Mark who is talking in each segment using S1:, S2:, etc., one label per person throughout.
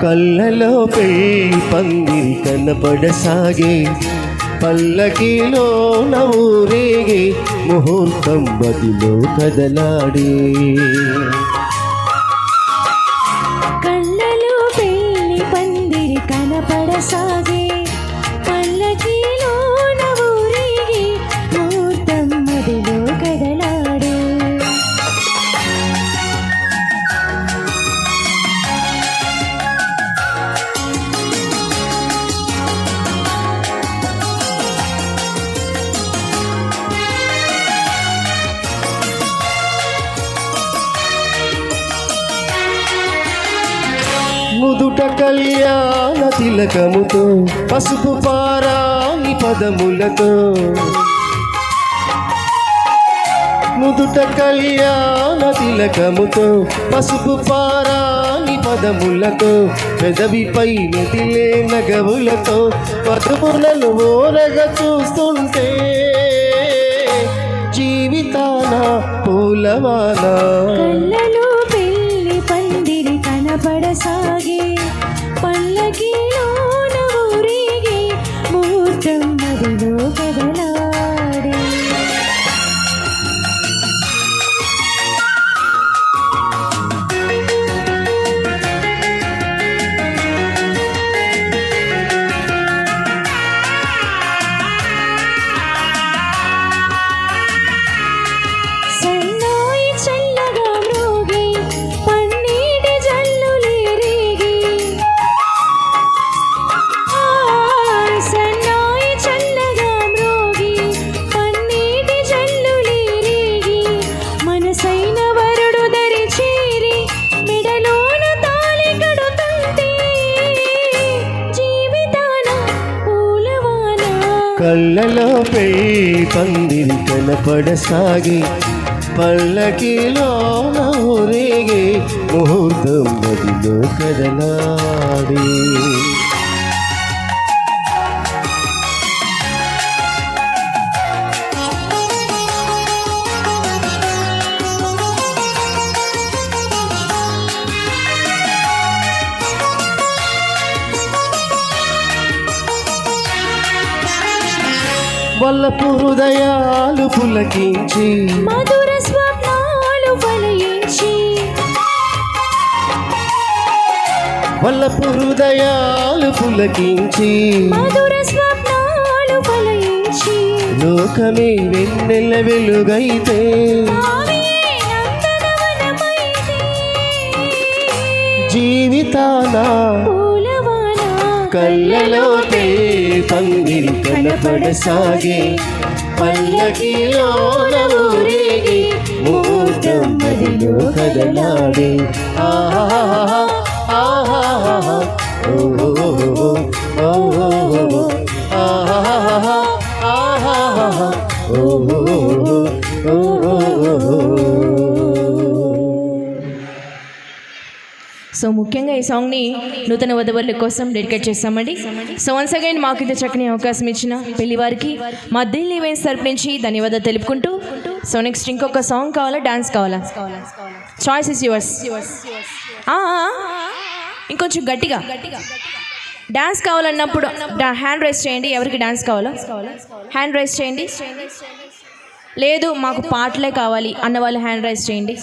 S1: కళ్ళలో పెళ్లి పందిరి కనబడసాగే, పల్లకిలో నవ్వురేగే, ముహూర్తం బదిలో కదలాడే.
S2: కళ్ళలో పెళ్లి పందిరి కనబడసాగే, పల్లకిలో నవ్వురేగే, ముహూర్తం బదిలో కదలాడే.
S1: ముదుట కళ్యాణ తిలకముతో, పసుపు పారాని పదములతో, ముదుట కళ్యాణ తిలకముతో, పసుపు పారాని పదములతో, పెదవిపై మెదిలే నగవులతో, పదములను ఓరగా చూస్తుంటే జీవితాన పూలవాన.
S2: కళ్ళలో పెళ్లి పందిరి కనబడసాగే, పల్లకిలో నవ్వురేగే, ముహూర్తం బదిలో కదలాడే. సన్నాయి చల్లగా మ్రోగి, పన్నీటి జల్లులే రేగి. సన్నాయి చల్లగా మ్రోగి, పన్నీటి జల్లులే రేగి. మనసైన వరుడు దరి చేరి, మెడలోన తాళి కడుతుంటే జీవితాన పూలవాన.
S1: కళ్ళలో పెళ్లి పందిరి కనపడసాగి, పల్లకిలో నవ్వురేగే, ముహూర్తం బదిలో కదలాడి. వల్లపు హృదయాలు పులకించి,
S2: మధుర స్వప్నాలు ఫలించి.
S1: వల్లపు హృదయాలు పులకించి,
S2: మధుర స్వప్నాలు ఫలించి.
S1: లోకమే వెన్నెల వెలుగైతే,
S2: ఆవియే నందనవనమైతే
S1: జీవితాన
S2: పూలవాన.
S1: కళ్ళలో పెళ్లి పందిరి కనపడసాగే, పల్లకిలో నవ్వురేగే, ముహూర్తం బదిలో కదలాడే. ఆహాహా ఆహాహా ఓహో ఓహో ఆహాహా ఆహాహా ఓహో ఓహో.
S3: సో ముఖ్యంగా ఈ సాంగ్ని నూతన వధువరుల కోసం డెడికేట్ చేస్తామండి. సో వన్స్ అగైన్ మాకు ఇంత చక్కని అవకాశం ఇచ్చిన పెళ్లి వారికి మా ఢిల్లీ ఈవెంట్స్ తరపు నుంచి ధన్యవాదాలు తెలుపుకుంటూ, సో నెక్స్ట్ ఇంకొక సాంగ్ కావాలా, డాన్స్ కావాలా? Choice is yours. ఇంకొంచెం గట్టిగా డాన్స్ కావాలన్నప్పుడు హ్యాండ్ రైస్ చేయండి. ఎవరికి డాన్స్ కావాలో హ్యాండ్ రైస్ చేయండి. లేదు మాకు పాటలే కావాలి అన్న వాళ్ళు హ్యాండ్ రైస్ చేయండి.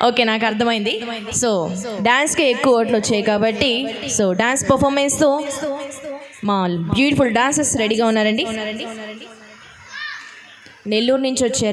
S3: ఓకే, నాకు అర్థమైంది. సో డాన్స్కి ఎక్కువ ఓట్లు వచ్చాయి కాబట్టి, సో డాన్స్ పర్ఫార్మెన్స్తో మా బ్యూటిఫుల్ డాన్సర్స్ రెడీగా ఉన్నారండి. నెల్లూరు నుంచి వచ్చారు.